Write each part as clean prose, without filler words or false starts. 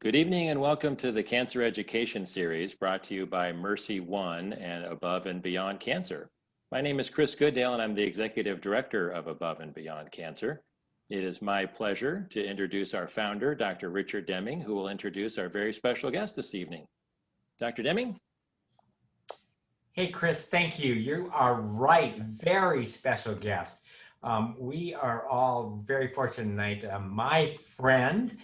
Good evening and welcome to the Cancer Education Series brought to you by MercyOne and Above and Beyond Cancer. My name is Chris Goodale and I'm the Executive Director of Above and Beyond Cancer. It is my pleasure to introduce our founder, Dr. Richard Deming, who will introduce our very special guest this evening. Dr. Deming? Hey, Chris, thank you. You are right. Very special guest. We are all very fortunate tonight. My friend,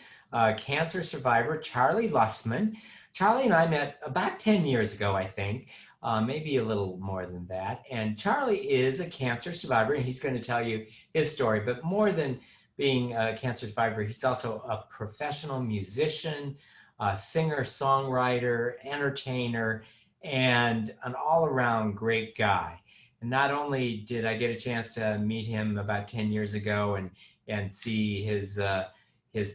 cancer survivor, Charlie Lustman. Charlie and I met about 10 years ago, I think, maybe a little more than that. And Charlie is a cancer survivor, and he's going to tell you his story. But more than being a cancer survivor, he's also a professional musician, a singer, songwriter, entertainer, and an all-around great guy. And not only did I get a chance to meet him about 10 years ago and see his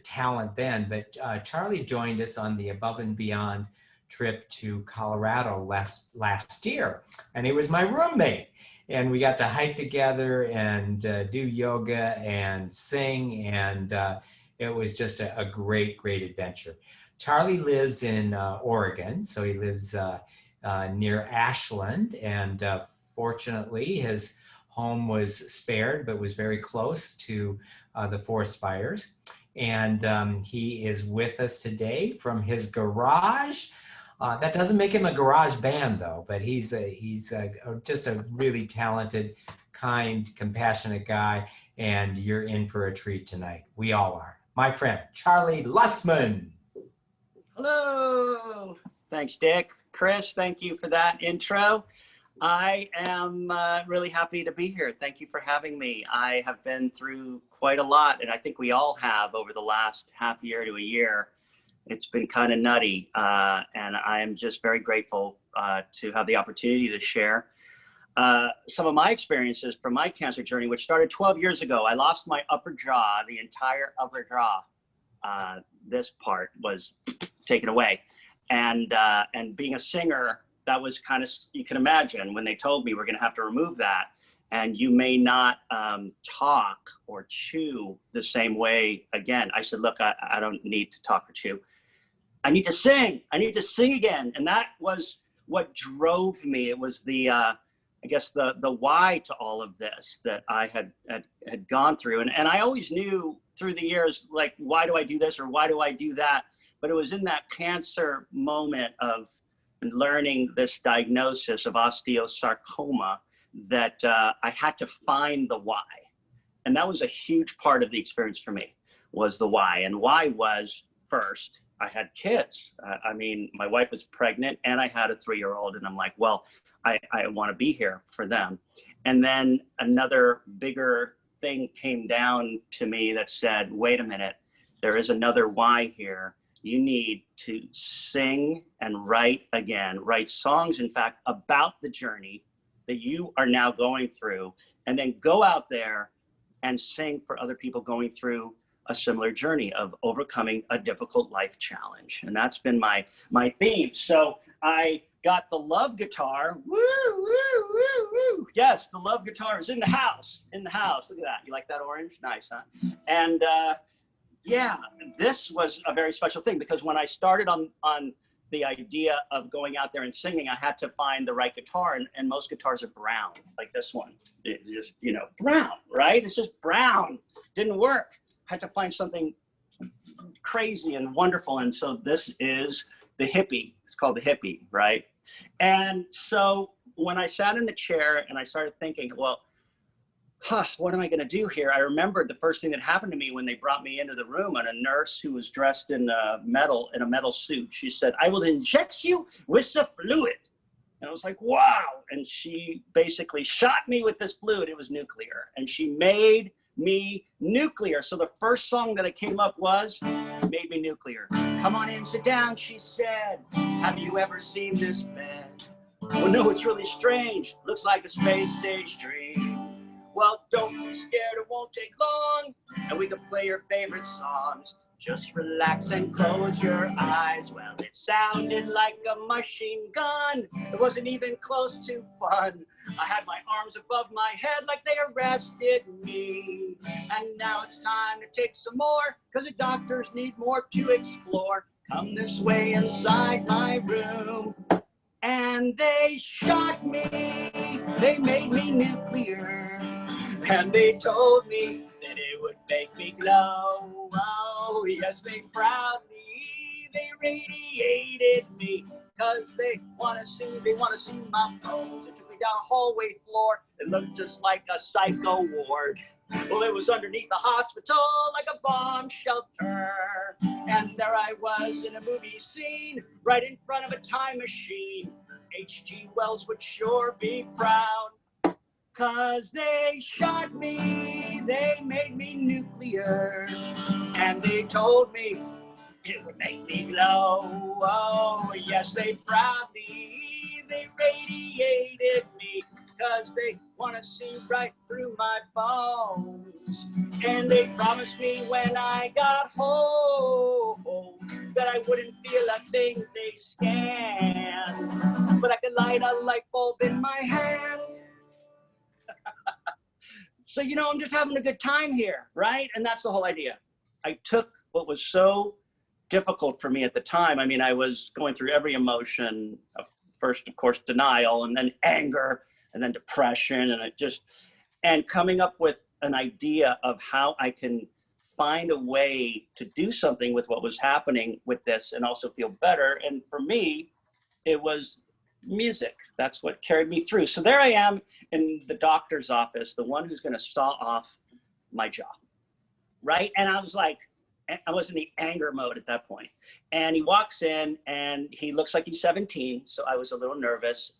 talent then, but Charlie joined us on the Above and Beyond trip to Colorado last year, and he was my roommate. And we got to hike together and do yoga and sing, and it was just a great adventure. Charlie lives in Oregon, so he lives near Ashland, and fortunately his home was spared but was very close to the forest fires. And he is with us today from his garage. That doesn't make him a garage band though, but he's just a really talented, kind, compassionate guy, and you're in for a treat tonight. We all are. My friend, Charlie Lustman. Hello. Thanks, Dick. Chris, thank you for that intro. I am really happy to be here. Thank you for having me. I have been through quite a lot, and I think we all have over the last half year to a year. It's been kind of nutty, and I am just very grateful to have the opportunity to share some of my experiences from my cancer journey, which started 12 years ago. I lost my upper jaw, the entire upper jaw. This part was taken away. And being a singer, that was kind of, you can imagine when they told me we're going to have to remove that, and you may not talk or chew the same way again. I said, look, I don't need to talk or chew. I need to sing. I need to sing again. And that was what drove me. It was the, I guess the why to all of this that I had gone through. And I always knew through the years, like, why do I do this or why do I do that? But it was in that cancer moment of learning this diagnosis of osteosarcoma that I had to find the why. And that was a huge part of the experience for me, was the why. And why was, first, I had kids. I mean, my wife was pregnant and I had a 3-year-old, and I'm like, well, I want to be here for them. And then another bigger thing came down to me that said, wait a minute, there is another why here. You need to sing and write again, write songs, in fact, about the journey that you are now going through, and then go out there and sing for other people going through a similar journey of overcoming a difficult life challenge. And that's been my theme. So I got the love guitar. Woo, woo, woo, woo. Yes, the love guitar is in the house. In the house. Look at that. You like that orange? Nice, huh? And yeah, this was a very special thing, because when I started on the idea of going out there and singing, I had to find the right guitar, and most guitars are brown, like this one. It's just, brown, right? It's just brown. Didn't work. Had to find something crazy and wonderful, and so this is the hippie. It's called the hippie, right? And so when I sat in the chair and I started thinking, well, what am I going to do here? I remembered the first thing that happened to me when they brought me into the room, and a nurse who was dressed in a metal suit. She said, "I will inject you with the fluid." And I was like, wow. And she basically shot me with this fluid. It was nuclear. And she made me nuclear. So the first song that came up was Made Me Nuclear. Come on in, sit down, she said. Have you ever seen this bed? Well, no, it's really strange. Looks like a space age dream. Well, don't be scared, it won't take long, and we can play your favorite songs. Just relax and close your eyes. Well, it sounded like a machine gun. It wasn't even close to fun. I had my arms above my head like they arrested me. And now it's time to take some more, because the doctors need more to explore. come this way inside my room. And they shot me, they made me nuclear, and they told me that it would make me glow. Oh, yes, they radiated me, because they want to see my bones. They took me down a hallway floor, it looked just like a psycho ward. Well, it was underneath the hospital, like a bomb shelter. And there I was in a movie scene, right in front of a time machine. H.G. Wells would sure be proud, 'cause they shot me, they made me nuclear, and they told me it would make me glow. Oh, yes, they radiated me, 'cause they want to see right through my bones. And they promised me when I got home that I wouldn't feel a thing they scanned, but I could light a light bulb in my hand. So, you know, I'm just having a good time here, right? And that's the whole idea. I took what was so difficult for me at the time. I mean, I was going through every emotion. First, of course, denial, and then anger, and then depression, and coming up with an idea of how I can find a way to do something with what was happening with this and also feel better. And for me, it was music. That's what carried me through. So there I am in the doctor's office, the one who's going to saw off my jaw, right? And I was like, I was in the anger mode at that point. And he walks in and he looks like he's 17. So I was a little nervous.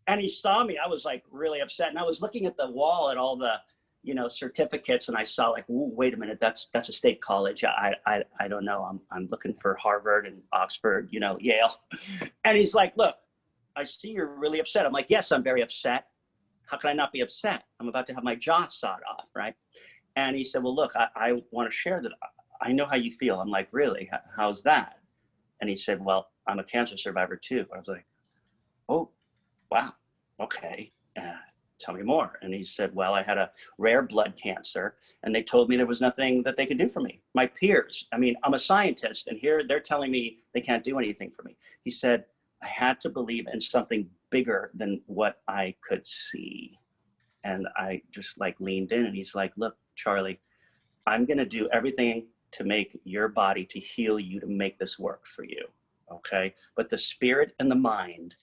and he saw me. I was like really upset. And I was looking at the wall at all the, you know, certificates. And I saw like, ooh, wait a minute, that's a state college. I don't know. I'm looking for Harvard and Oxford, you know, Yale. And he's like, look, I see you're really upset. I'm like, yes, I'm very upset. How can I not be upset? I'm about to have my jaw sawed off, right? And he said, well, look, I want to share that. I know how you feel. I'm like, really? How's that? And he said, well, I'm a cancer survivor too. I was like, oh, wow. Okay. Tell me more. And he said, well, I had a rare blood cancer and they told me there was nothing that they could do for me. My peers, I mean, I'm a scientist and here they're telling me they can't do anything for me. He said, I had to believe in something bigger than what I could see. And I just like leaned in and he's like, look, Charlie, I'm going to do everything to make your body, to heal you, to make this work for you. Okay. But the spirit and the mind,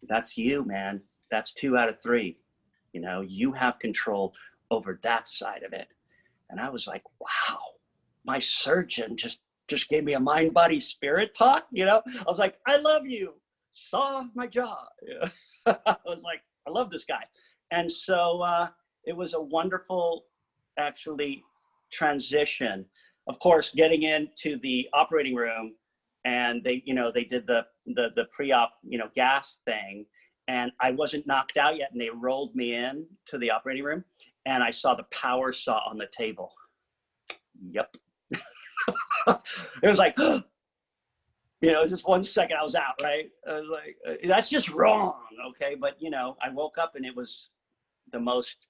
that's you, man. That's 2 out of 3. You know, you have control over that side of it. And I was like, wow, my surgeon just gave me a mind, body, spirit talk. You know, I was like, I love you. Saw my jaw. Yeah. I was like, I love this guy. And so it was a wonderful, actually, transition. Of course, getting into the operating room, and they, you know, they did the pre-op, you know, gas thing, and I wasn't knocked out yet, and they rolled me in to the operating room, and I saw the power saw on the table. Yep. It was like, you know, just 1 second, I was out, right? I was like, that's just wrong, okay? But, you know, I woke up and it was the most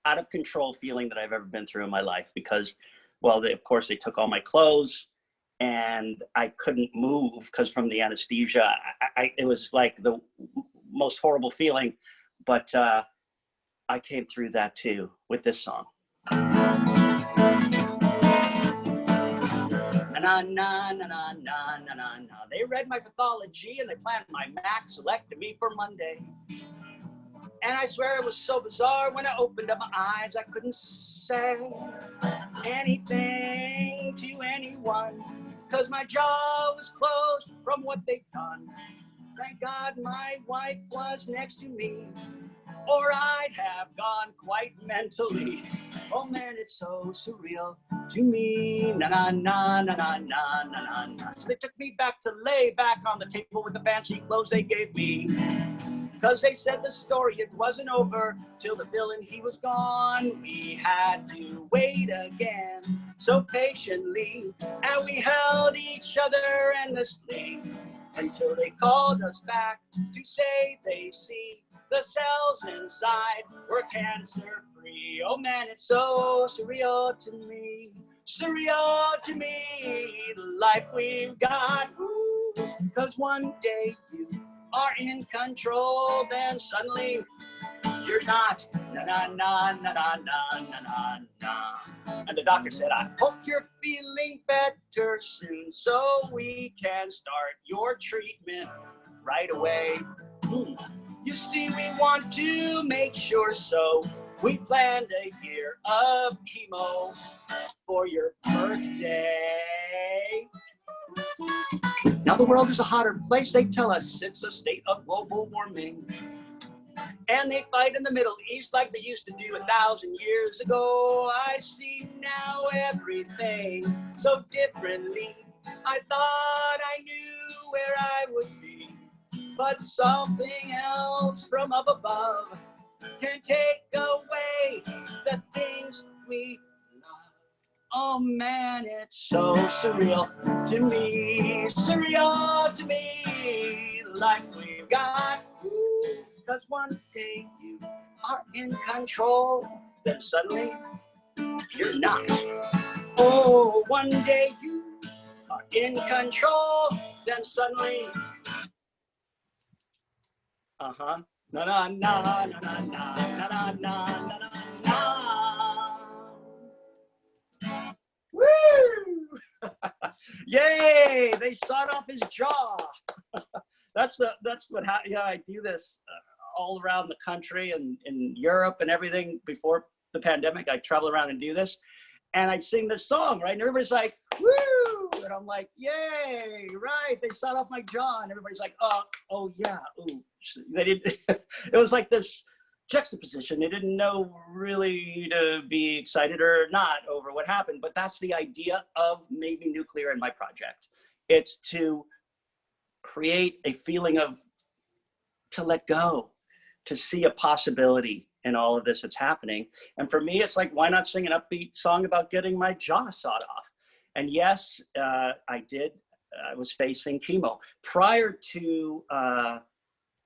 out of control feeling that I've ever been through in my life because, well, of course, they took all my clothes and I couldn't move because from the anesthesia, it was like the most horrible feeling. But I came through that too with this song. Na, na, na, na, na, na, na, na. They read my pathology and they planned my MAC, selected me for Monday. And I swear it was so bizarre when I opened up my eyes, I couldn't say anything to anyone, 'cause my jaw was closed from what they'd done. Thank God my wife was next to me, or I'd have gone quite mentally. Oh man, it's so surreal to me. Na na na na na na na na. So they took me back to lay back on the table with the fancy clothes they gave me. 'Cause they said the story, it wasn't over till the villain, he was gone. We had to wait again so patiently, and we held each other endlessly until they called us back to say they see the cells inside were cancer-free. free. Oh man, it's so surreal to me. Surreal to me, the life we've got. Ooh, 'cause one day you are in control, then suddenly you're not. Na na na na na na na na. And the doctor said, I hope you're feeling better soon so we can start your treatment right away. You see, we want to make sure, so we planned a year of chemo for your birthday. Now the world is a hotter place. They tell us it's a state of global warming. And they fight in the Middle East like they used to do 1,000 years ago. I see now everything so differently. I thought I knew where I would be, but something else from up above can take away the things we love. Oh man, it's so surreal to me, surreal to me, the life we've got. Because one day you are in control, then suddenly you're not. Oh, one day you are in control, then suddenly, na na na na na na na na na na. Woo! Yay! They sawed off his jaw. That's what I do this all around the country and in Europe and everything. Before the pandemic, I travel around and do this, and I sing this song, right? And everybody's like, woo! And I'm like, yay, right? They sawed off my jaw, and everybody's like, oh yeah, ooh. They didn't. It was like this juxtaposition. They didn't know really to be excited or not over what happened. But that's the idea of Maybe Nuclear in my project. It's to create a feeling of to let go, to see a possibility in all of this that's happening. And for me, it's like, why not sing an upbeat song about getting my jaw sawed off? And yes, I did. I was facing chemo. Prior to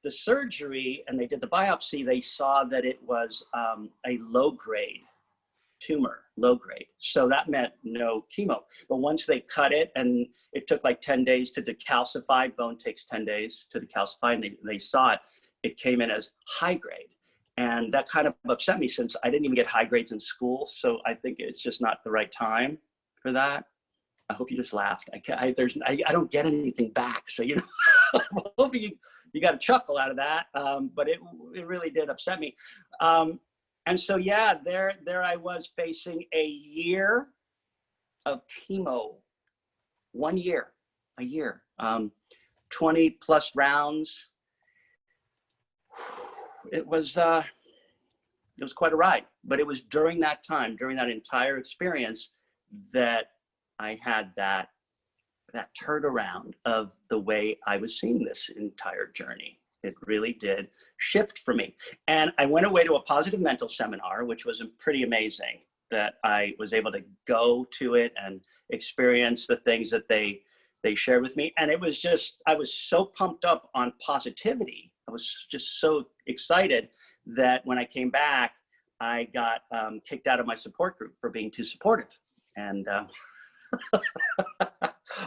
the surgery, and they did the biopsy, they saw that it was a low-grade tumor, low grade. So that meant no chemo. But once they cut it, and it took like 10 days to decalcify, bone takes 10 days to decalcify, and they saw it, it came in as high grade. And that kind of upset me since I didn't even get high grades in school. So I think it's just not the right time for that. I hope you just laughed. I don't get anything back. So, you know, I'm hoping you got a chuckle out of that. But it really did upset me. And so, yeah, there I was facing a year of chemo, 1 year, a year, 20 plus rounds. It was quite a ride, but it was during that time, during that entire experience, that I had that turnaround of the way I was seeing this entire journey. It really did shift for me. And I went away to a positive mental seminar, which was pretty amazing, that I was able to go to it and experience the things that they shared with me. And it was just, I was so pumped up on positivity. I was just so excited that when I came back, I got kicked out of my support group for being too supportive. And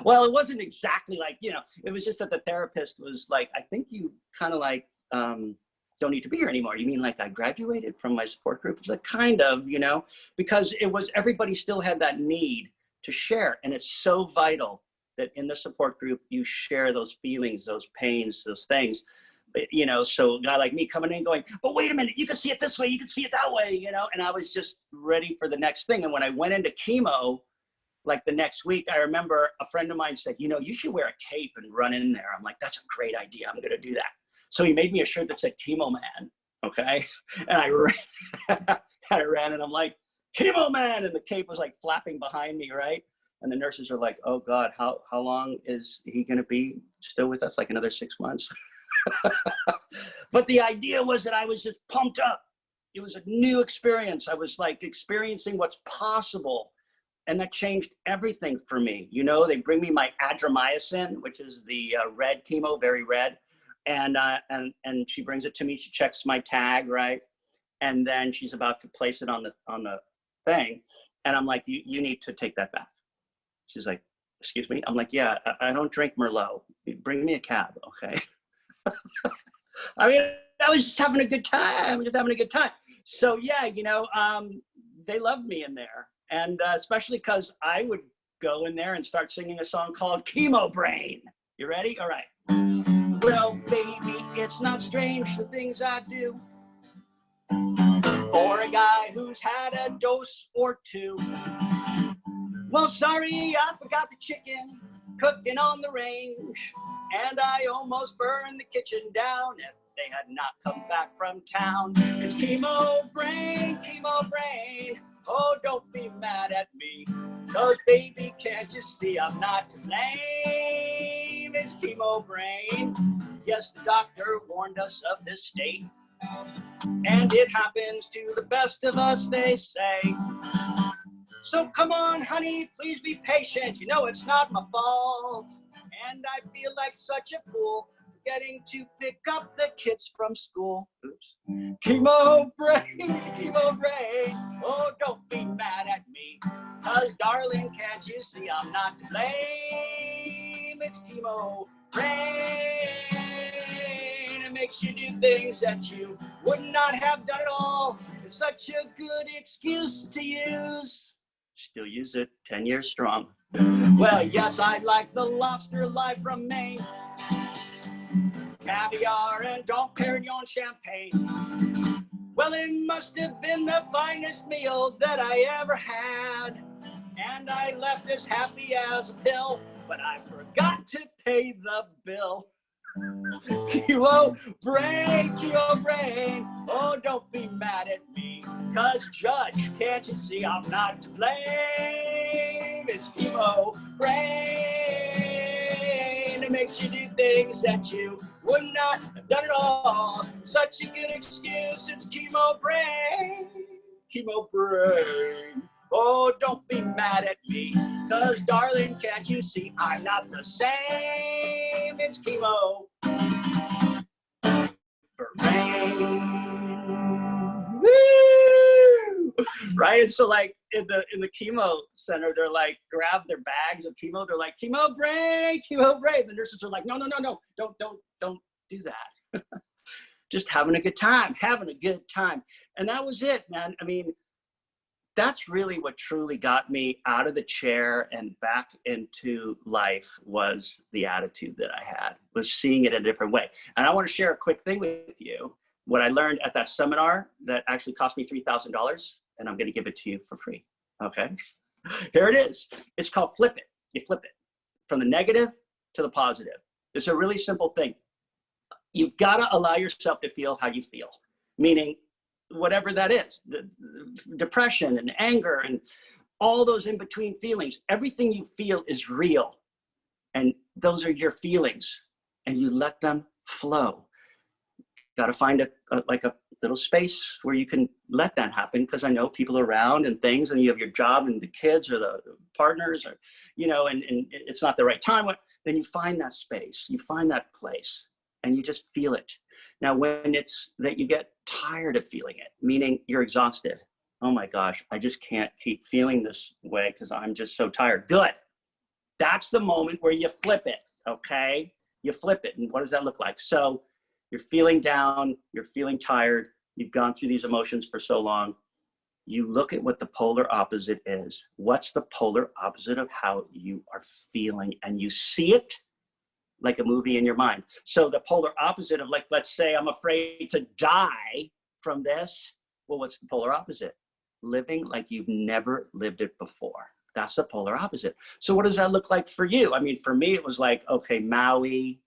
well, it wasn't exactly like, you know, it was just that the therapist was like, I think you kind of like don't need to be here anymore. You mean like I graduated from my support group? It's like kind of, you know, because it was, everybody still had that need to share. And it's so vital that in the support group, you share those feelings, those pains, those things. You know, so a guy like me coming in going, but wait a minute, you can see it this way, you can see it that way, you know, and I was just ready for the next thing. And when I went into chemo, like the next week, I remember a friend of mine said, you know, you should wear a cape and run in there. I'm like, that's a great idea. I'm going to do that. So he made me a shirt that said Chemo Man. Okay. And I ran and I'm like, Chemo Man. And the cape was like flapping behind me. Right. And the nurses are like, oh God, how long is he going to be still with us? Like another 6 months. But the idea was that I was just pumped up. It was a new experience. I was like experiencing what's possible. And that changed everything for me. You know, they bring me my adramycin, which is the red chemo, very red. And she brings it to me. She checks my tag, right? And then she's about to place it on the thing. And I'm like, you need to take that back. She's like, excuse me? I'm like, yeah, I don't drink Merlot. Bring me a cab, okay? I mean, I was just having a good time, So yeah, you know, they loved me in there. And especially because I would go in there and start singing a song called Chemo Brain. You ready? All right. Well, baby, it's not strange the things I do. Or a guy who's had a dose or two. Well, sorry, I forgot the chicken cooking on the range. And I almost burned the kitchen down if they had not come back from town. It's chemo brain, chemo brain. Oh, don't be mad at me. 'Cause baby, can't you see I'm not to blame? It's chemo brain. Yes, the doctor warned us of this state. And it happens to the best of us, they say. So come on, honey, please be patient. You know it's not my fault. And I feel like such a fool getting to pick up the kids from school. Oops. Chemo brain. Oh, don't be mad at me. 'Cause darling, can't you see I'm not to blame? It's chemo brain. It makes you do things that you would not have done at all. It's such a good excuse to use. Still use it 10 years strong. Well, yes, I like the lobster live from Maine. Caviar and Dom Perignon champagne. Well, it must have been the finest meal that I ever had. And I left as happy as a pill, but I forgot to pay the bill. Chemo brain. Oh, don't be mad at me. 'Cause judge, can't you see I'm not to blame? It's chemo brain. It makes you do things that you would not have done at all. Such a good excuse, it's chemo brain. Chemo brain. Oh, don't be mad at me. 'Cause darling, can't you see I'm not the same? It's chemo brain. Woo! Right? And so like in the chemo center, they're like, grab their bags of chemo. They're like, chemo brain. The nurses are like, no, don't do that. Just having a good time. And that was it, man. I mean, that's really what truly got me out of the chair and back into life, was the attitude that I had, was seeing it in a different way. And I want to share a quick thing with you. What I learned at that seminar that actually cost me $3,000, and I'm going to give it to you for free. Okay. Here it is. It's called flip it. You flip it from the negative to the positive. It's a really simple thing. You've got to allow yourself to feel how you feel, meaning whatever that is, the depression and anger and all those in between feelings. Everything you feel is real, and those are your feelings, and you let them flow. Got to find a little space where you can let that happen, because I know people around and things, and you have your job and the kids or the partners, or and it's not the right time. Then you find that space, you find that place, and you just feel it. Now, when it's that you get tired of feeling it, meaning you're exhausted, oh my gosh, I just can't keep feeling this way because I'm just so tired. Good. That's the moment where you flip it, okay? You flip it. And what does that look like? So you're feeling down, you're feeling tired, you've gone through these emotions for so long. You look at what the polar opposite is. What's the polar opposite of how you are feeling? And you see it like a movie in your mind. So the polar opposite of, like, let's say I'm afraid to die from this. Well, what's the polar opposite? Living like you've never lived it before. That's the polar opposite. So what does that look like for you? I mean, for me, it was like, okay, Maui,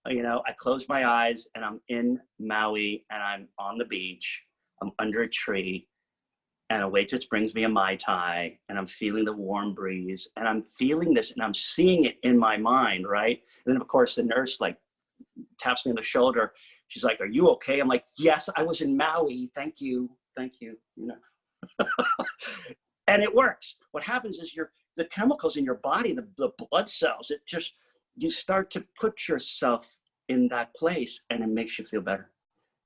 I close my eyes and I'm in Maui and I'm on the beach. I'm under a tree and a waitress brings me a Mai Tai and I'm feeling the warm breeze and I'm feeling this and I'm seeing it in my mind, right? And then of course the nurse like taps me on the shoulder. She's like, are you okay? I'm like, yes, I was in Maui. Thank you. And it works. What happens is the chemicals in your body, the blood cells, you start to put yourself in that place and it makes you feel better.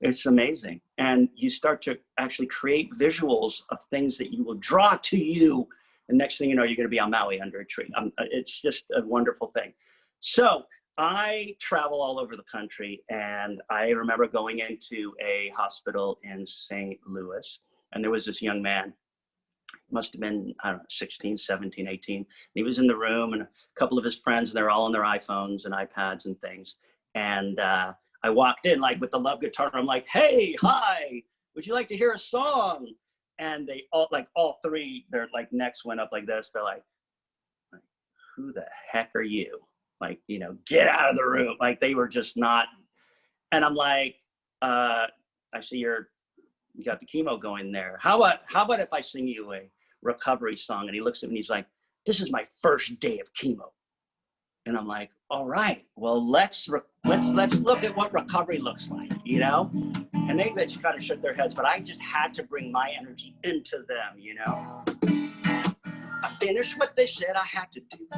It's amazing. And you start to actually create visuals of things that you will draw to you. And next thing you know, you're going to be on Maui under a tree. It's just a wonderful thing. So I travel all over the country, and I remember going into a hospital in St. Louis, and there was this young man, must have been, I don't know, 16, 17, 18. He was in the room, and a couple of his friends, and they're all on their iPhones and iPads and things. And I walked in like with the love guitar. I'm like, hey, hi, would you like to hear a song? And they all, like all three, their like necks went up like this. They're like, who the heck are you? Like, you know, get out of the room. Like they were just not. And I'm like, I see you got the chemo going there. How about if I sing you a recovery song? And he looks at me and he's like, this is my first day of chemo. And I'm like, all right, well, let's look at what recovery looks like, you know? And they just kind of shook their heads, but I just had to bring my energy into them, you know? I finished what they said I had to do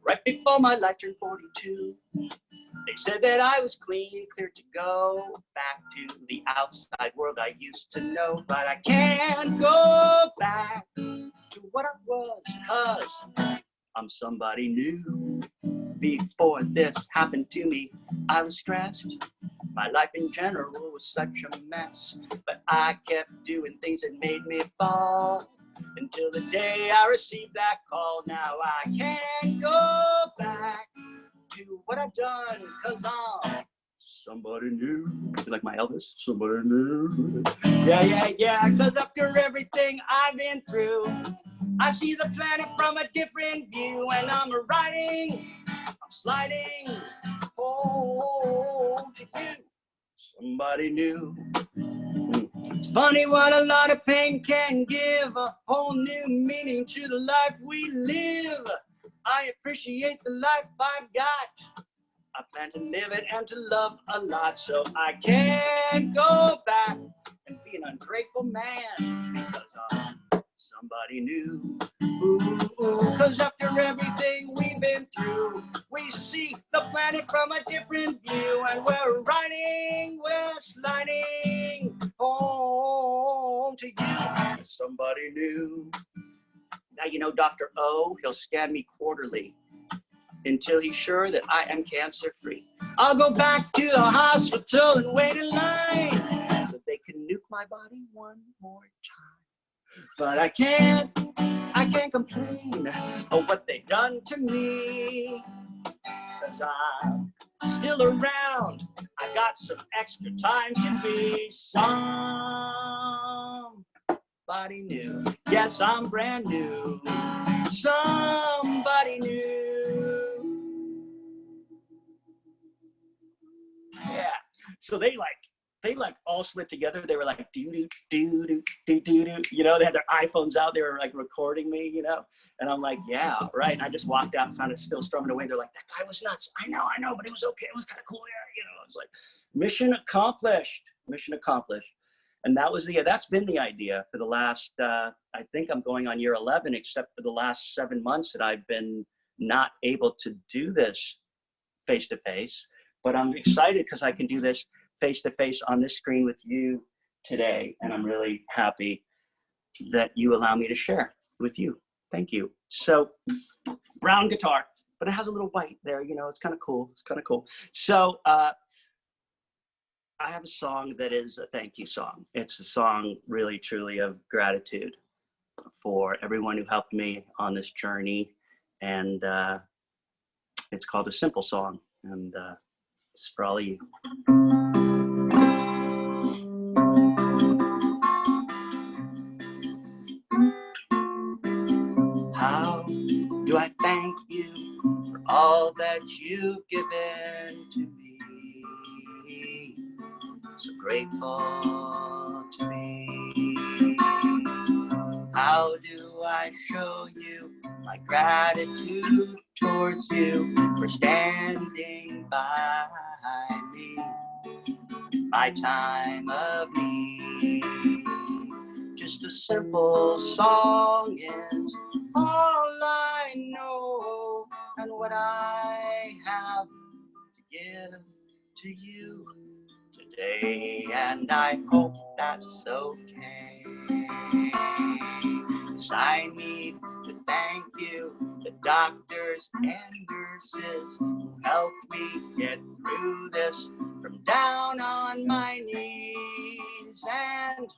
right before my life turned 42. They said that I was clean, clear to go back to the outside world I used to know, but I can't go back to what I was, 'cause I'm somebody new. Before this happened to me, I was stressed. My life in general was such a mess, but I kept doing things that made me fall until the day I received that call. Now I can't go back to what I've done, 'cause I'm somebody new. Like my Elvis, somebody new. Yeah, 'cause after everything I've been through, I see the planet from a different view, and I'm sliding home to you, somebody new. It's funny what a lot of pain can give a whole new meaning to the life we live. I appreciate the life I've got. I plan to live it and to love a lot, so I can't go back and be an ungrateful man, because I'm somebody new. Ooh, 'cause after everything we've been through, we see the planet from a different view, and we're sliding home to you, somebody new. Now, you know, Dr. O, he'll scan me quarterly until he's sure that I am cancer free. I'll go back to the hospital and wait in line so they can nuke my body one more time. But I can't complain of what they done to me, 'cause I'm still around. I got some extra time to be somebody new. Yes, I'm brand new. Somebody new. Yeah. So they all slid together. They were like, do, do, do, do, do, do. You know, they had their iPhones out. They were like recording me, you know. And I'm like, yeah, right. And I just walked out kind of still strumming away. They're like, that guy was nuts. I know, but it was okay. It was kind of cool. Yeah, you know, it's like mission accomplished. And that's been the idea for the last, I think I'm going on year 11, except for the last 7 months that I've been not able to do this face-to-face. But I'm excited because I can do this face-to-face on this screen with you today. And I'm really happy that you allow me to share with you. Thank you. So, brown guitar, but it has a little white there, you know, it's kind of cool. So, I have a song that is a thank you song. It's a song really, truly of gratitude for everyone who helped me on this journey. And it's called A Simple Song. And it's for all of you. How do I thank you for all that you've given to me? So grateful to me. How do I show you my gratitude towards you for standing by me, my time of need? Just a simple song is all I know, and what I have to give to you today. today, and I hope that's okay. 'Cause I need to thank you, the doctors and nurses who helped me get through this, from down on my knees and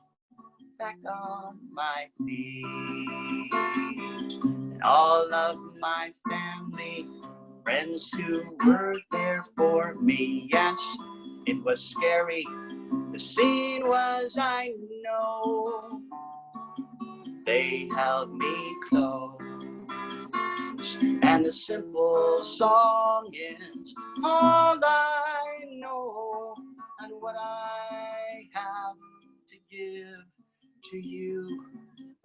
back on my feet. And all of my family, friends who were there for me. Yes, it was scary. The scene was, I know. They held me close. And the simple song is all I know, and what I have to give to you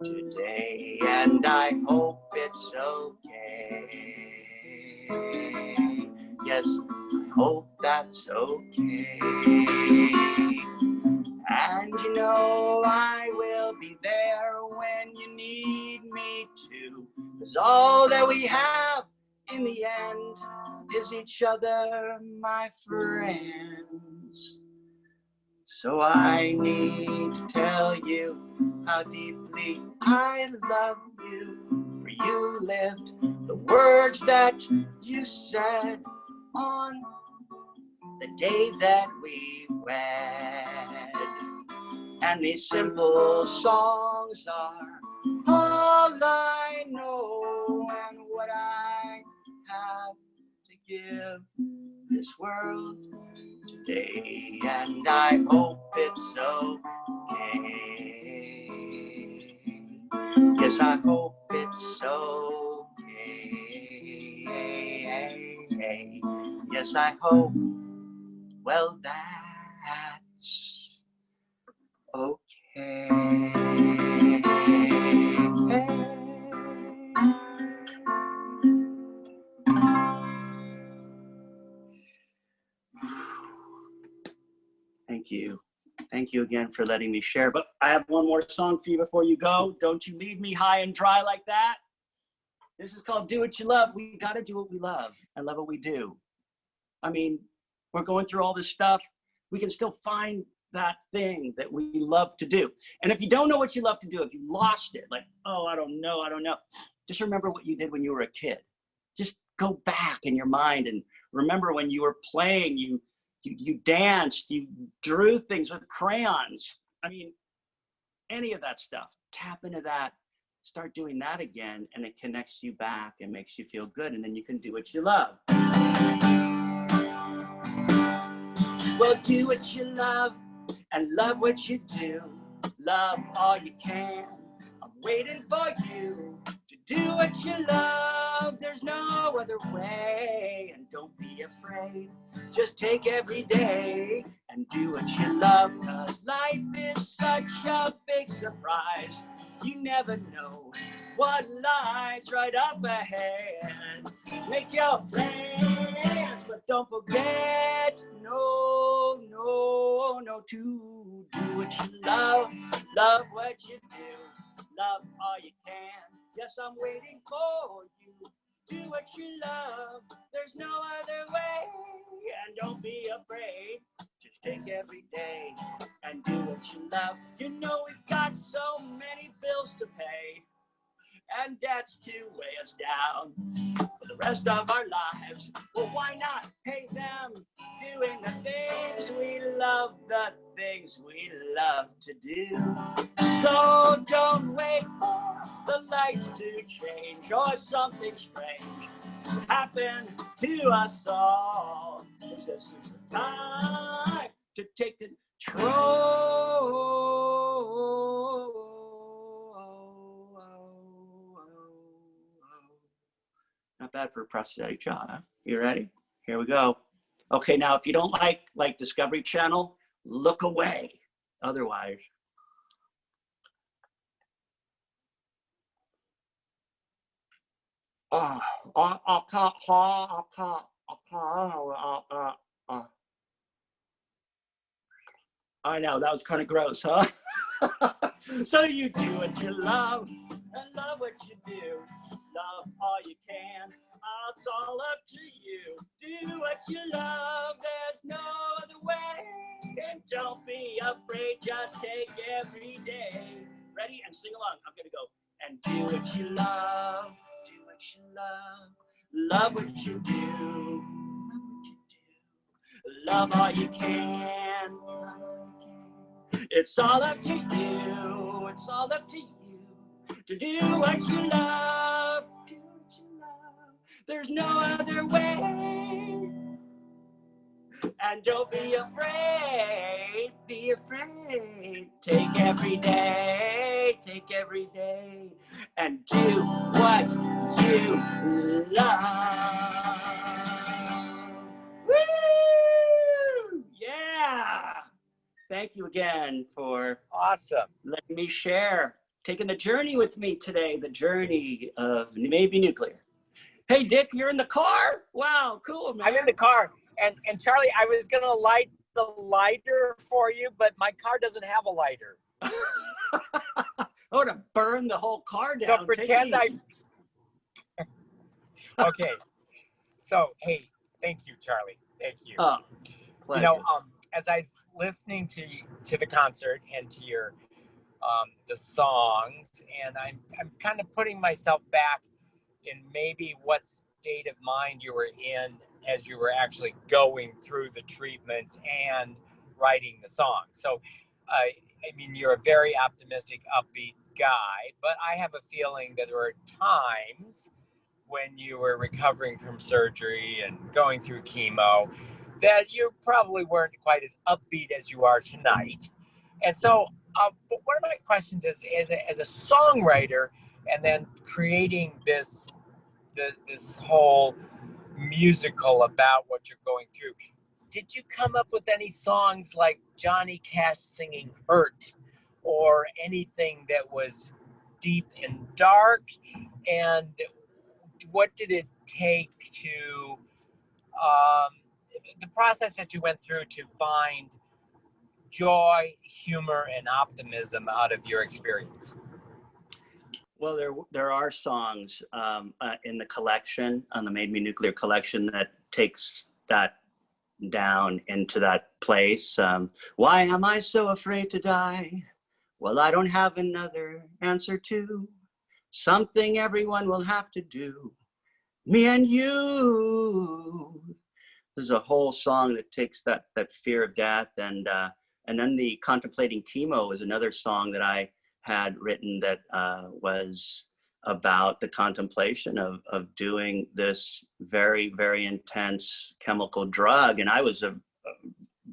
today. And I hope it's okay. Yes, I hope that's okay. And you know I will be there when you need me to, 'cause all that we have in the end is each other, my friends. So I need to tell you how deeply I love you, for you lived the words that you said on the day that we wed. And these simple songs are all I know, and what I have to give this world today. And I hope it's okay. Yes, I hope it's okay. Yes, I hope, well, that's okay. Thank you. Thank you again for letting me share. But I have one more song for you before you go. Don't you leave me high and dry like that. This is called Do What You Love. We got to do what we love. I love what we do. I mean, we're going through all this stuff. We can still find that thing that we love to do. And if you don't know what you love to do, if you lost it, like, oh, I don't know, just remember what you did when you were a kid. Just go back in your mind and remember when you were playing, you danced, you drew things with crayons. I mean, any of that stuff, tap into that, start doing that again, and it connects you back and makes you feel good, and then you can do what you love. Well, do what you love and love what you do. Love all you can. I'm waiting for you to do what you love. There's no other way, and don't be afraid. Just take every day and do what you love, 'cause life is such a big surprise. You never know what lies right up ahead. Make your plans, but don't forget, no, to do what you love what you do, love all you can. Yes, I'm waiting for you. Do what you love, there's no other way, and don't be afraid. Just take every day and do what you love. You know we've got so many bills to pay and debts to weigh us down for the rest of our lives. Well, why not pay them doing the things we love, the things we love to do? So don't wait for the lights to change or something strange to happen to us all. This is the time to take control. Not bad for a prosthetic jaw, huh? You ready? Here we go. Okay, now if you don't like Discovery Channel, look away. Otherwise. I know, that was kind of gross, huh? So you do what you love and love what you do. Love all you can. It's all up to you. Do what you love. There's no other way. And don't be afraid, just take every day. Ready? And sing along. I'm gonna go. And do what you love, do what you love what you do, love what you do, love all you can, love all you can. It's all up to you, it's all up to you, to do what you love, do what you love. There's no other way. And don't be afraid, be afraid. Take every day, and do what you love. Woo! Yeah! Thank you again for Awesome. letting me share, taking the journey with me today, the journey of maybe nuclear. Hey, Dick, you're in the car? Wow, cool, man. I'm in the car. And Charlie, I was going to light the lighter for you, but my car doesn't have a lighter. I want to burn the whole car down. So pretend Okay. So, hey, thank you, Charlie. Thank you. Oh, you know, as I was listening to the concert and to your the songs, and I'm kind of putting myself back in maybe what state of mind you were in as you were actually going through the treatments and writing the song. So, I mean, you're a very optimistic, upbeat guy, but I have a feeling that there were times when you were recovering from surgery and going through chemo that you probably weren't quite as upbeat as you are tonight. And so, but one of my questions is, as a songwriter, and then creating this whole musical about what you're going through, did you come up with any songs like Johnny Cash singing "Hurt" or anything that was deep and dark? And what did it take to the process that you went through to find joy, humor, and optimism out of your experience? Well, there are songs in the collection, on the Made Me Nuclear collection, that takes that down into that place. Why am I so afraid to die? Well, I don't have another answer to. Something everyone will have to do. Me and you. There's a whole song that takes that fear of death, and then the Contemplating Chemo is another song that I had written that was about the contemplation of doing this very, very intense chemical drug. And I was a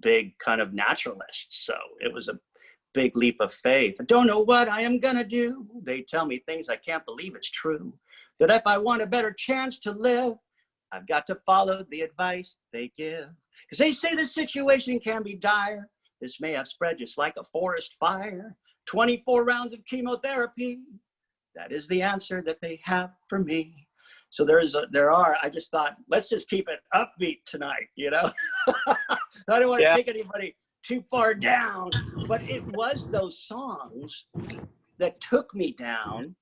big kind of naturalist, so it was a big leap of faith. I don't know what I am gonna do. They tell me things I can't believe it's true. That if I want a better chance to live, I've got to follow the advice they give. Because they say the situation can be dire. This may have spread just like a forest fire. 24 rounds of chemotherapy. That is the answer that they have for me. So I just thought, let's just keep it upbeat tonight, you know? I don't want to take anybody too far down, but it was those songs that took me down,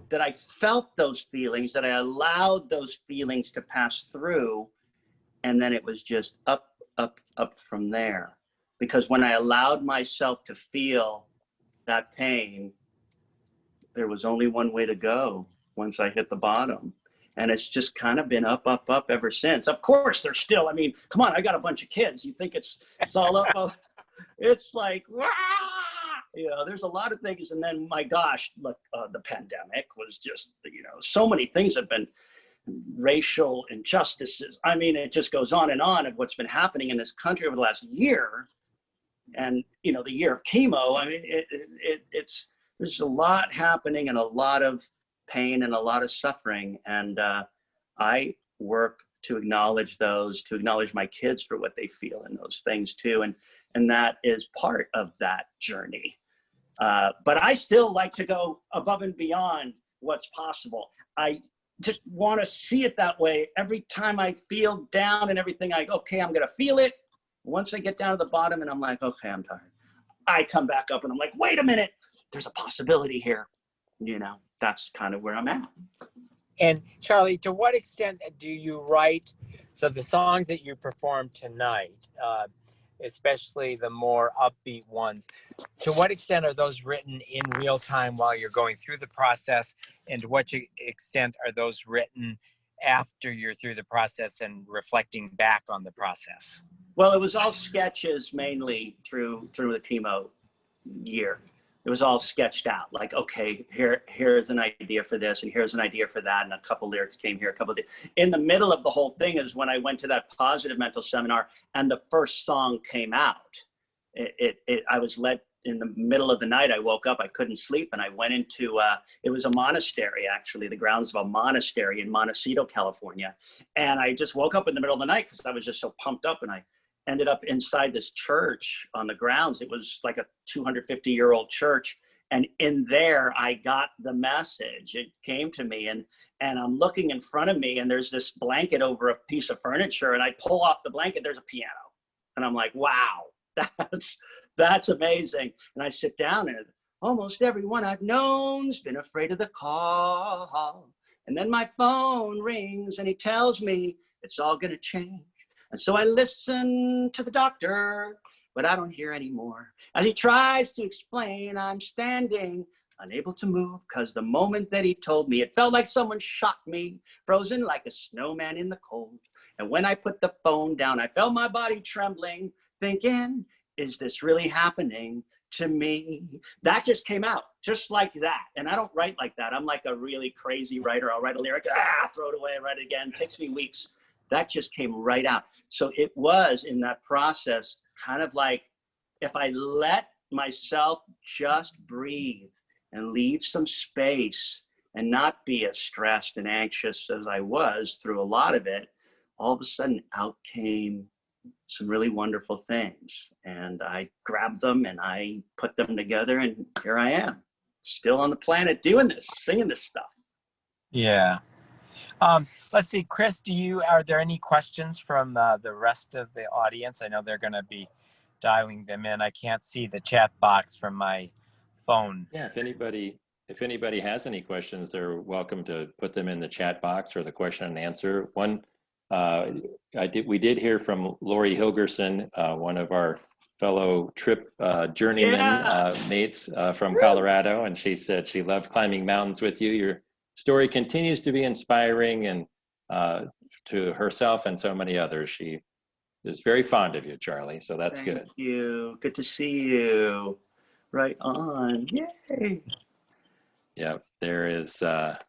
that I felt those feelings, that I allowed those feelings to pass through. And then it was just up, up, up from there. Because when I allowed myself to feel that pain, there was only one way to go once I hit the bottom. And it's just kind of been up, up, up ever since. Of course, there's still, I mean, come on, I got a bunch of kids. You think it's all up? It's like, wah! You know, there's a lot of things. And then, my gosh, look, the pandemic was just, you know, so many things have been racial injustices. I mean, it just goes on of what's been happening in this country over the last year. And, you know, the year of chemo, I mean, there's a lot happening and a lot of pain and a lot of suffering. And I work to acknowledge those, to acknowledge my kids for what they feel in those things too. And that is part of that journey. But I still like to go above and beyond what's possible. I just want to see it that way. Every time I feel down and everything, okay, I'm going to feel it. Once I get down to the bottom and I'm like, okay, I'm tired, I come back up and I'm like, wait a minute, there's a possibility here. You know, that's kind of where I'm at. And Charlie, to what extent do you write, so the songs that you performed tonight, especially the more upbeat ones. To what extent are those written in real time while you're going through the process? And to what extent are those written after you're through the process and reflecting back on the process? Well, it was all sketches mainly through the chemo year. It was all sketched out. Like, okay, here's an idea for this, and here's an idea for that, and a couple lyrics came here, a couple. In the middle of the whole thing is when I went to that positive mental seminar, and the first song came out. I was led in the middle of the night. I woke up, I couldn't sleep, and I went into it was a monastery, actually, the grounds of a monastery in Montecito, California, and I just woke up in the middle of the night because I was just so pumped up, and I ended up inside this church on the grounds. It was like a 250-year-old church. And in there, I got the message. It came to me, and I'm looking in front of me, and there's this blanket over a piece of furniture, and I pull off the blanket, there's a piano. And I'm like, wow, that's amazing. And I sit down, and almost everyone I've known's been afraid of the call. And then my phone rings, and he tells me it's all gonna change. And so I listen to the doctor, but I don't hear anymore. As he tries to explain, I'm standing, unable to move, because the moment that he told me, it felt like someone shot me, frozen like a snowman in the cold. And when I put the phone down, I felt my body trembling, thinking, is this really happening to me? That just came out, just like that. And I don't write like that. I'm like a really crazy writer. I'll write a lyric, throw it away, write it again. It takes me weeks. That just came right out. So it was in that process, kind of like if I let myself just breathe and leave some space and not be as stressed and anxious as I was through a lot of it, all of a sudden out came some really wonderful things. And I grabbed them and I put them together, and here I am, still on the planet doing this, singing this stuff. Yeah. Let's see, Chris, are there any questions from the rest of the audience? I know they're going to be dialing them in. I can't see the chat box from my phone. Yeah, if anybody has any questions, they're welcome to put them in the chat box or the question and answer. We did hear from Lori Hilgerson, one of our fellow trip journeyman mates from Colorado, and she said she loved climbing mountains with you. Your story continues to be inspiring, and to herself and so many others. She is very fond of you, Charlie, so that's good. Thank you. Good to see you. Right on. Yay. Yeah, there is a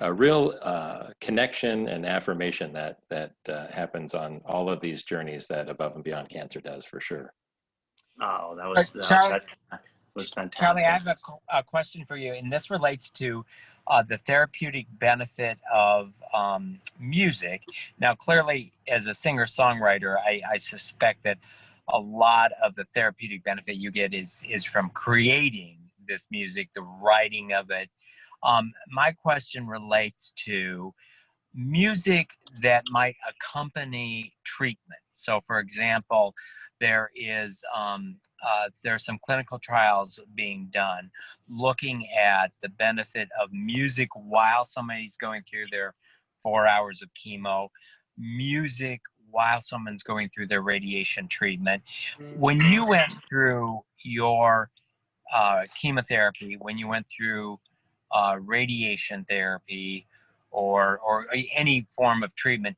real connection and affirmation that happens on all of these journeys that Above and Beyond Cancer does, for sure. Oh, that was fantastic. Charlie, I have a question for you, and this relates to the therapeutic benefit of music. Now, clearly, as a singer-songwriter, I suspect that a lot of the therapeutic benefit you get is from creating this music, the writing of it. My question relates to music that might accompany treatment. So, for example, there's some clinical trials being done looking at the benefit of music while somebody's going through their 4 hours of chemo, music while someone's going through their radiation treatment. When you went through your chemotherapy, when you went through radiation therapy, or any form of treatment,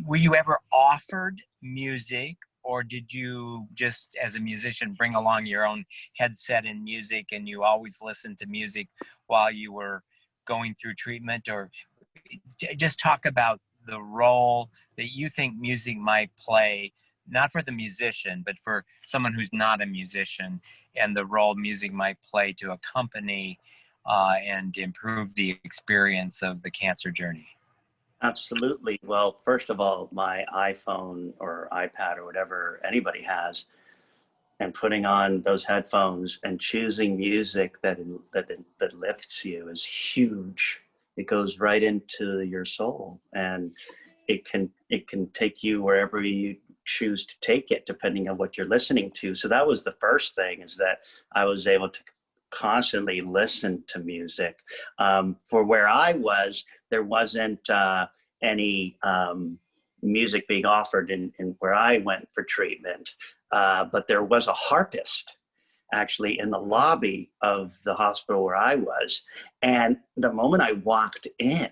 were you ever offered music, or did you just, as a musician, bring along your own headset and music, and you always listened to music while you were going through treatment? Or just talk about the role that you think music might play, not for the musician, but for someone who's not a musician, and the role music might play to accompany and improve the experience of the cancer journey. Absolutely. Well, first of all, my iPhone or iPad or whatever anybody has, and putting on those headphones and choosing music that lifts you is huge. It goes right into your soul, and it can take you wherever you choose to take it, depending on what you're listening to. So that was the first thing, is that I was able to constantly listen to music. For where I was, there wasn't any music being offered in where I went for treatment. But there was a harpist actually in the lobby of the hospital where I was. And the moment I walked in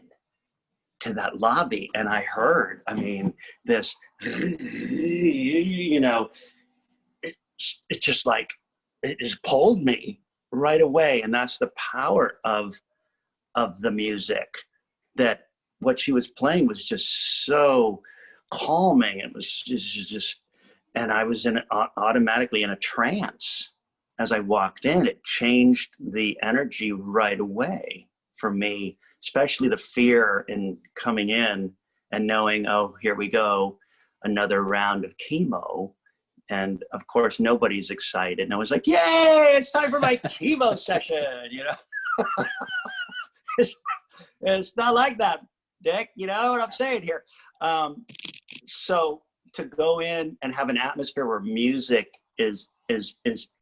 to that lobby and I heard, I mean, this, you know, it just like, it just pulled me right away. And that's the power of the music, that what she was playing was just so calming. It was just and I was automatically in a trance as I walked in. It changed the energy right away for me, especially the fear in coming in and knowing, oh, here we go, another round of chemo. And of course, nobody's excited. No one's like, yay, it's time for my chemo session, you know? It's not like that, Dick, you know what I'm saying here? So to go in and have an atmosphere where music is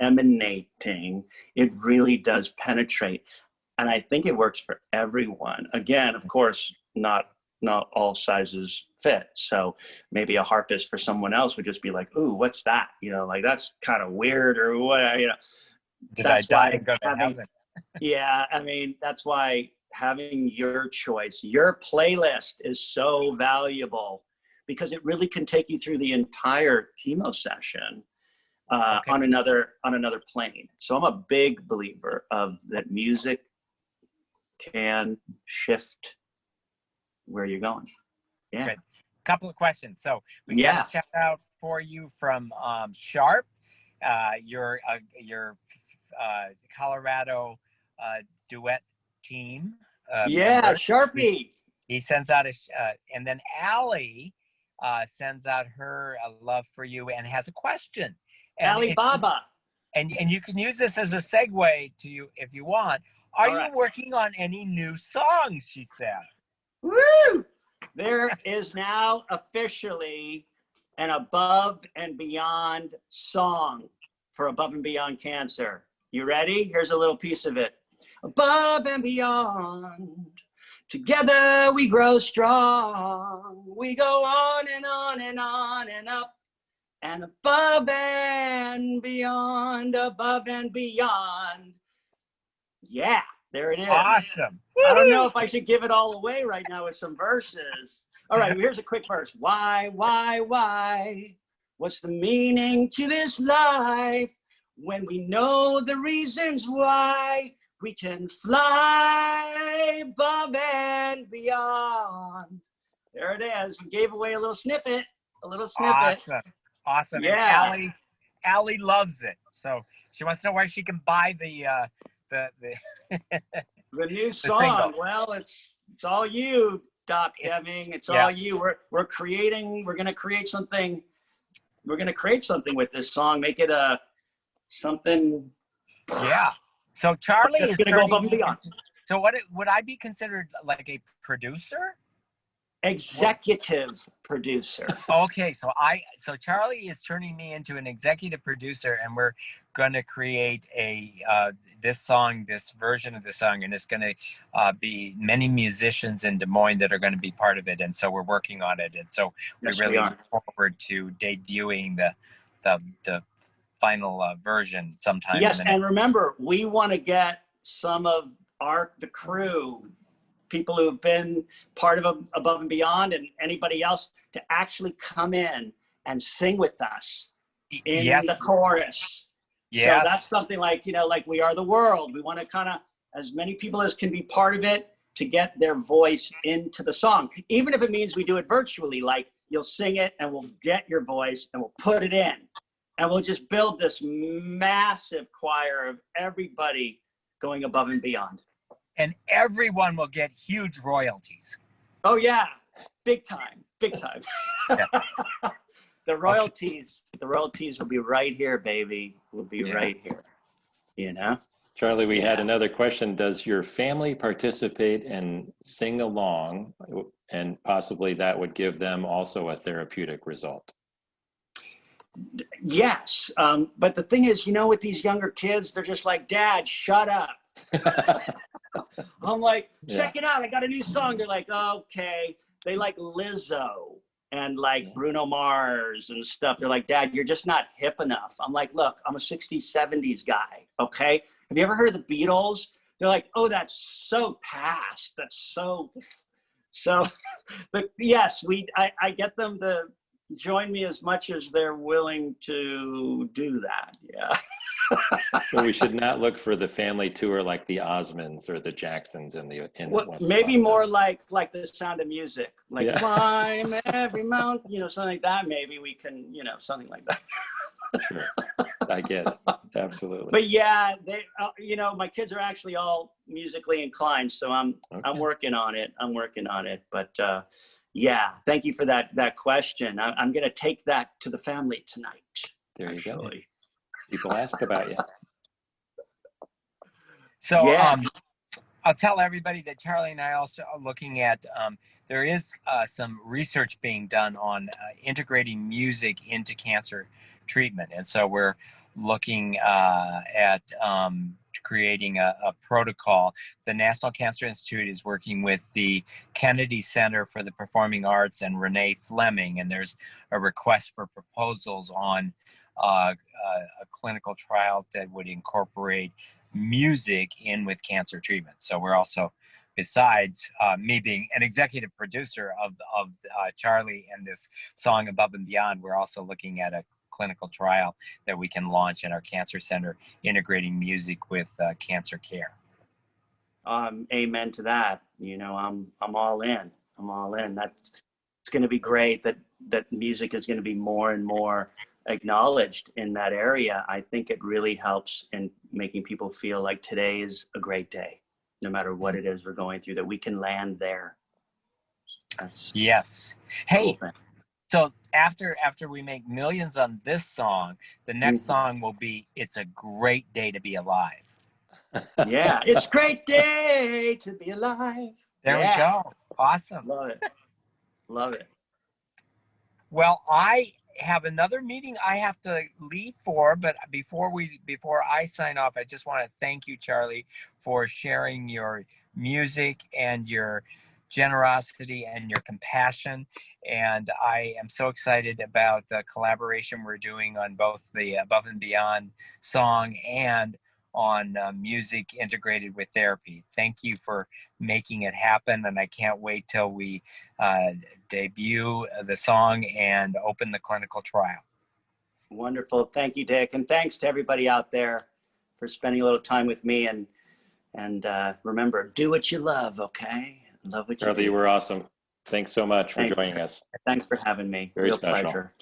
emanating, it really does penetrate. And I think it works for everyone. Again, of course, not all sizes fit. So maybe a harpist for someone else would just be like, ooh, what's that? You know, like that's kind of weird or what, you know. Did I die and go to heaven? Yeah, I mean, that's why having your choice, your playlist is so valuable, because it really can take you through the entire chemo session on another plane. So I'm a big believer of that music can shift where you're going. Yeah. Good. Couple of questions. So we got a shout out for you from Sharp, your Colorado duet team. Member. Sharpie. He sends out and then Allie sends out her love for you and has a question. Alibaba. And you can use this as a segue to you if you want. Are you working on any new songs? She said. Woo! There is now officially an Above and Beyond song for Above and Beyond Cancer. You ready? Here's a little piece of it. Above and beyond, together we grow strong. We go on and on and on and up, and above and beyond, above and beyond. Yeah, there it is. Awesome. I don't know if I should give it all away right now with some verses. All right, here's a quick verse. Why? What's the meaning to this life when we know the reasons why? We can fly above and beyond. There it is. We gave away a little snippet. Awesome. Yeah. And Allie loves it. So she wants to know where she can buy the new song. Single. Well, it's all you, Doc Deming. It's all you. We're gonna create something. We're gonna create something with this song. Make it something. Yeah. So Charlie is gonna go above and beyond. So would I be considered like a producer? Executive producer. Okay, so Charlie is turning me into an executive producer, and we're going to create this version of the song, and it's going to be many musicians in Des Moines that are going to be part of it, and so we're working on it, and so we really look forward to debuting the final version sometime. Yes, and remember, we want to get some of the crew, people who have been part of Above and Beyond, and anybody else to actually come in and sing with us in the chorus. Yeah. So that's something like, like We Are the World. We want to kind of, as many people as can be part of it, to get their voice into the song. Even if it means we do it virtually, like you'll sing it and we'll get your voice and we'll put it in. And we'll just build this massive choir of everybody going above and beyond. And everyone will get huge royalties. Oh yeah, big time. Yeah. The royalties will be right here, baby. Will be right here. Charlie, we had another question. Does your family participate and sing along, and possibly that would give them also a therapeutic result? Yes, but the thing is, with these younger kids, they're just like, Dad, shut up. I'm like, check it out. I got a new song. They're like, okay. They like Lizzo. and like Yeah. Bruno Mars and stuff. They're like, Dad, you're just not hip enough. I'm like, look, I'm a 60s, 70s guy. Okay. Have you ever heard of the Beatles? They're like, oh, that's so past. That's so, but yes, I get them to join me as much as they're willing to do that. Yeah. So we should not look for the family tour like the Osmonds or the Jacksons in the Well, Once maybe Upon a more Time. like The Sound of Music, like Yeah. climb every mountain, something like that. Maybe we can, something like that. Sure, I get it. Absolutely. But yeah, they, my kids are actually all musically inclined, so I'm Okay. working on it. But yeah, thank you for that question. I'm gonna take that to the family tonight. There you go. Actually. People ask about you. So Yeah. I'll tell everybody that Charlie and I also are looking at, there is some research being done on integrating music into cancer treatment. And so we're looking at creating a protocol. The National Cancer Institute is working with the Kennedy Center for the Performing Arts and Renee Fleming, and there's a request for proposals on a clinical trial that would incorporate music in with cancer treatment. So we're also, besides me being an executive producer of Charlie and this song Above and Beyond, we're also looking at a clinical trial that we can launch in our cancer center, integrating music with cancer care. Amen to that. I'm all in. It's going to be great that music is going to be more and more acknowledged in that area. I think it really helps in making people feel like today is a great day, no matter what it is we're going through, that we can land there. That's yes. Hey, cool. so after we make millions on this song, the next song will be "It's a Great Day to Be Alive." Yeah, it's a great day to be alive. There we go. Awesome. Love it. Well, I have another meeting I have to leave for, but before I sign off, I just want to thank you, Charlie, for sharing your music and your generosity and your compassion. And I am so excited about the collaboration we're doing on both the Above and Beyond song and on music integrated with therapy. Thank you for making it happen, and I can't wait till we debut the song and open the clinical trial. Wonderful. Thank you, Dick. And thanks to everybody out there for spending a little time with me. And remember, do what you love, okay? Love what you do. Charlie, you were awesome. Thanks so much for joining us. Thanks for having me. Very Real special. pleasure.